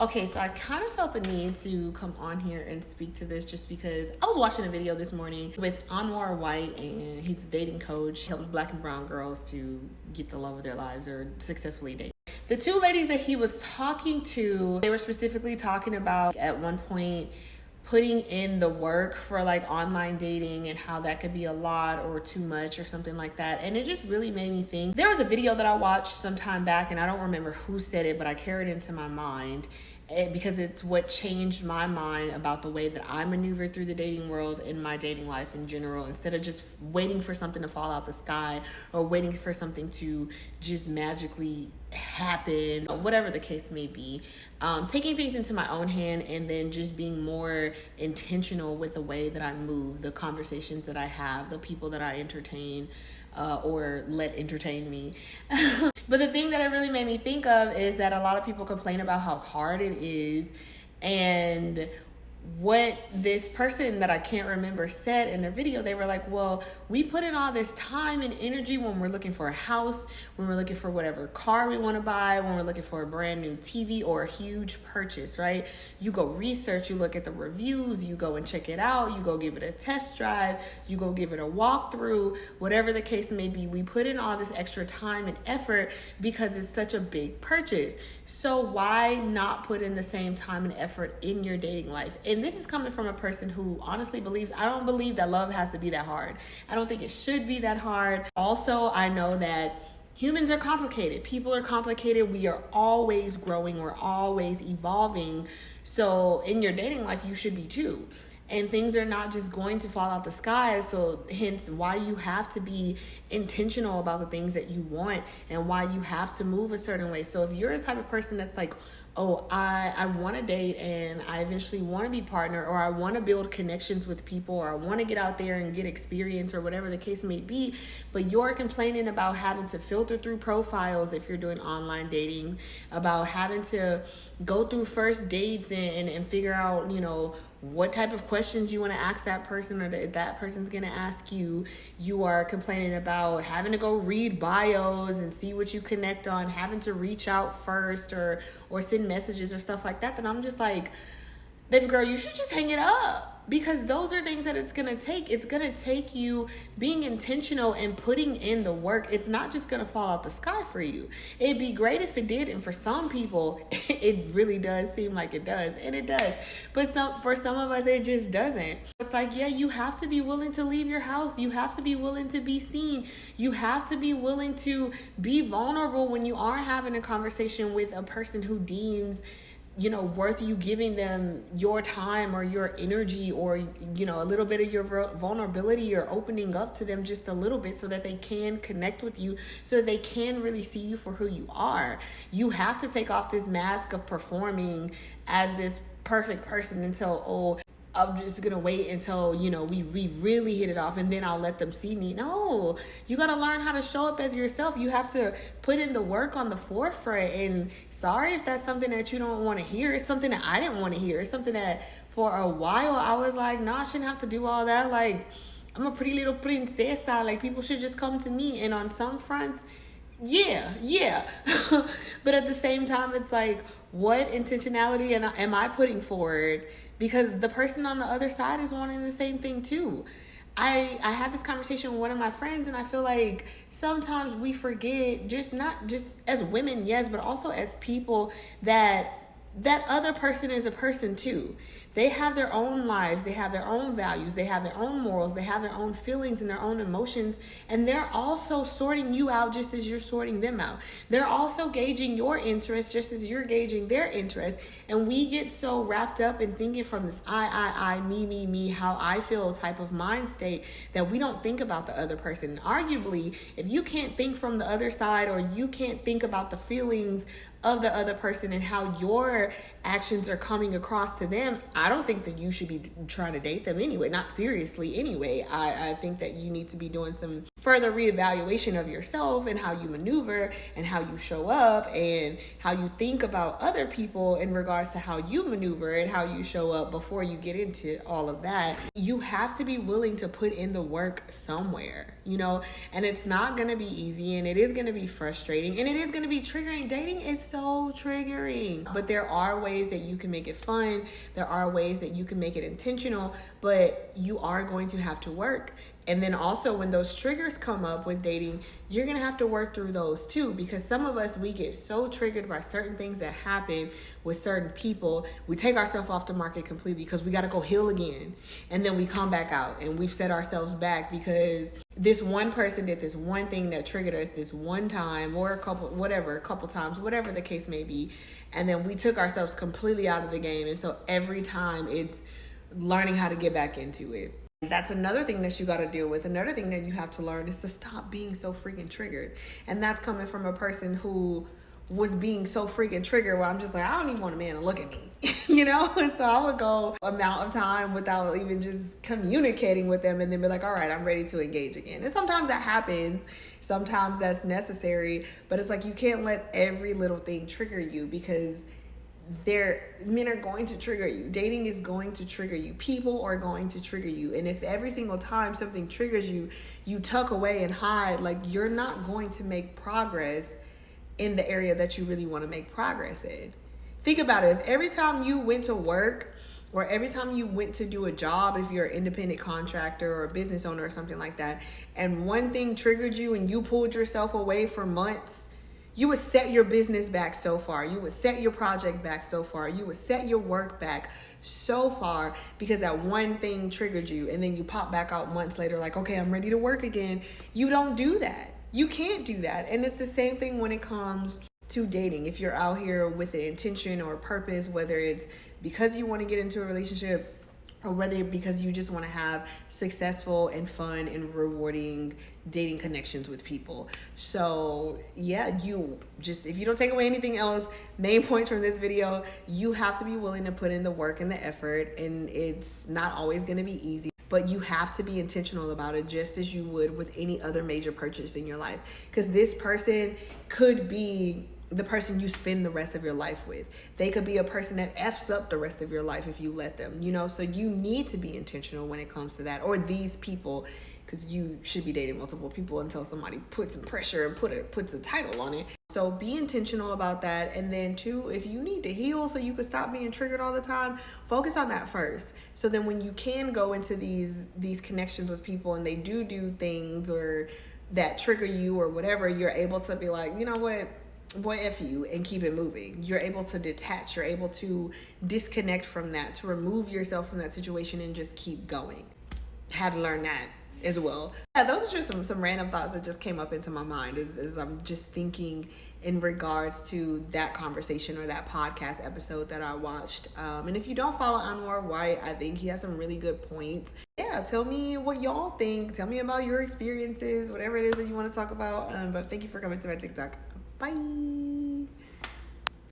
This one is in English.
Okay, so I kind of felt the need to come on here and speak to this just because I was watching a video this morning with Anwar White, and he's a dating coach. He helps black and brown girls to get the love of their lives or successfully date. The two ladies that he was talking to, they were specifically talking about at one point putting in the work for like online dating and how that could be a lot or too much or something like that. And it just really made me think. There was a video that I watched some time back, and I don't remember who said it, but I carried it into my mind because it's what changed my mind about the way that I maneuver through the dating world and my dating life in general. Instead of just waiting for something to fall out the sky or waiting for something to just magically happen, or whatever the case may be, taking things into my own hand and then just being more intentional with the way that I move, the conversations that I have, the people that I entertain, or let entertain me. But the thing that it really made me think of is that a lot of people complain about how hard it is, and what this person that I can't remember said in their video, they were like, well, we put in all this time and energy when we're looking for a house, when we're looking for whatever car we want to buy, when we're looking for a brand new TV or a huge purchase, right? You go research, you look at the reviews, you go and check it out, you go give it a test drive, you go give it a walkthrough, whatever the case may be. We put in all this extra time and effort because it's such a big purchase. So why not put in the same time and effort in your dating life? And this is coming from a person who honestly believes, I don't believe that love has to be that hard. I don't think it should be that hard. Also, I know that humans are complicated. People are complicated. We are always growing. We're always evolving. So in your dating life, you should be too. And things are not just going to fall out the sky. So hence why you have to be intentional about the things that you want and why you have to move a certain way. So if you're the type of person that's like, oh, I want to date and I eventually want to be partner, or I want to build connections with people, or I want to get out there and get experience, or whatever the case may be, but you're complaining about having to filter through profiles if you're doing online dating, about having to go through first dates and figure out, you know, what type of questions you want to ask that person, or that person's going to ask you. You are complaining about having to go read bios and see what you connect on, having to reach out first or send messages or stuff like that. Then I'm just like, baby girl, you should just hang it up, because those are things that it's gonna take. It's gonna take you being intentional and putting in the work. It's not just gonna fall out the sky for you. It'd be great if it did, and for some people it really does seem like it does, and it does. But for some of us, it just doesn't. It's like, yeah, you have to be willing to leave your house. You have to be willing to be seen. You have to be willing to be vulnerable when you are having a conversation with a person who deems, you know, worth you giving them your time or your energy, or, you know, a little bit of your vulnerability, or opening up to them just a little bit so that they can connect with you, so they can really see you for who you are. You have to take off this mask of performing as this perfect person until, oh, I'm just gonna wait until, you know, we really hit it off and then I'll let them see me. No, you gotta learn how to show up as yourself. You have to put in the work on the forefront. And sorry if that's something that you don't want to hear. It's something that I didn't want to hear. It's something that for a while I was like, nah, I shouldn't have to do all that. Like, I'm a pretty little princesa. Like, people should just come to me. And on some fronts, yeah. But at the same time, it's like, what intentionality am I putting forward? Because the person on the other side is wanting the same thing too. I had this conversation with one of my friends, and I feel like sometimes we forget, just not just as women, yes, but also as people, that other person is a person too. They have their own lives, they have their own values, they have their own morals, they have their own feelings and their own emotions, and they're also sorting you out just as you're sorting them out. They're also gauging your interest just as you're gauging their interest. And we get so wrapped up in thinking from this I, me, how I feel type of mind state that we don't think about the other person. And arguably, if you can't think from the other side, or you can't think about the feelings of the other person and how your actions are coming across to them, I don't think that you should be trying to date them anyway, not seriously anyway. I think that you need to be doing some further reevaluation of yourself and how you maneuver and how you show up and how you think about other people in regards to how you maneuver and how you show up before you get into all of that. You have to be willing to put in the work somewhere, you know, and it's not going to be easy, and it is going to be frustrating, and it is going to be triggering. Dating is so triggering, but there are ways that you can make it fun. There are ways that you can make it intentional, but you are going to have to work. And then also when those triggers come up with dating, you're going to have to work through those too, because some of us, we get so triggered by certain things that happen with certain people. We take ourselves off the market completely because we got to go heal again. And then we come back out and we've set ourselves back because this one person did this one thing that triggered us this one time, or a couple times, whatever the case may be. And then we took ourselves completely out of the game. And so every time it's learning how to get back into it. That's another thing that you got to deal with. Another thing that you have to learn is to stop being so freaking triggered. And that's coming from a person who was being so freaking triggered where I'm just like, I don't even want a man to look at me, you know? And so I would go amount of time without even just communicating with them and then be like, all right, I'm ready to engage again. And sometimes that happens. Sometimes that's necessary. But it's like you can't let every little thing trigger you, because men are going to trigger you. Dating is going to trigger you. People are going to trigger you. And if every single time something triggers you, you tuck away and hide, like, you're not going to make progress in the area that you really want to make progress in. Think about it. If every time you went to work, or every time you went to do a job, if you're an independent contractor or a business owner or something like that, and one thing triggered you and you pulled yourself away for months, you would set your business back so far. You would set your project back so far. You would set your work back so far because that one thing triggered you. And then you pop back out months later like, okay, I'm ready to work again. You don't do that. You can't do that. And it's the same thing when it comes to dating. If you're out here with an intention or purpose, whether it's because you want to get into a relationship, or whether because you just want to have successful and fun and rewarding dating connections with people. So yeah, if you don't take away anything else, main points from this video, you have to be willing to put in the work and the effort, and it's not always going to be easy, but you have to be intentional about it, just as you would with any other major purchase in your life, because this person could be the person you spend the rest of your life with. They could be a person that F's up the rest of your life if you let them, you know? So you need to be intentional when it comes to that, or these people, because you should be dating multiple people until somebody puts some pressure and puts a title on it. So be intentional about that. And then two, if you need to heal so you can stop being triggered all the time, focus on that first. So then when you can go into these connections with people and they do things or that trigger you or whatever, you're able to be like, you know what? Boy, F you, and keep it moving. You're able to detach. You're able to disconnect from that, to remove yourself from that situation and just keep going. Had to learn that as well. Yeah, those are just some random thoughts that just came up into my mind as I'm just thinking in regards to that conversation or that podcast episode that I watched. And if you don't follow Anwar White, I think he has some really good points. Yeah, tell me what y'all think. Tell me about your experiences, whatever it is that you want to talk about. But thank you for coming to my TikTok. Bye.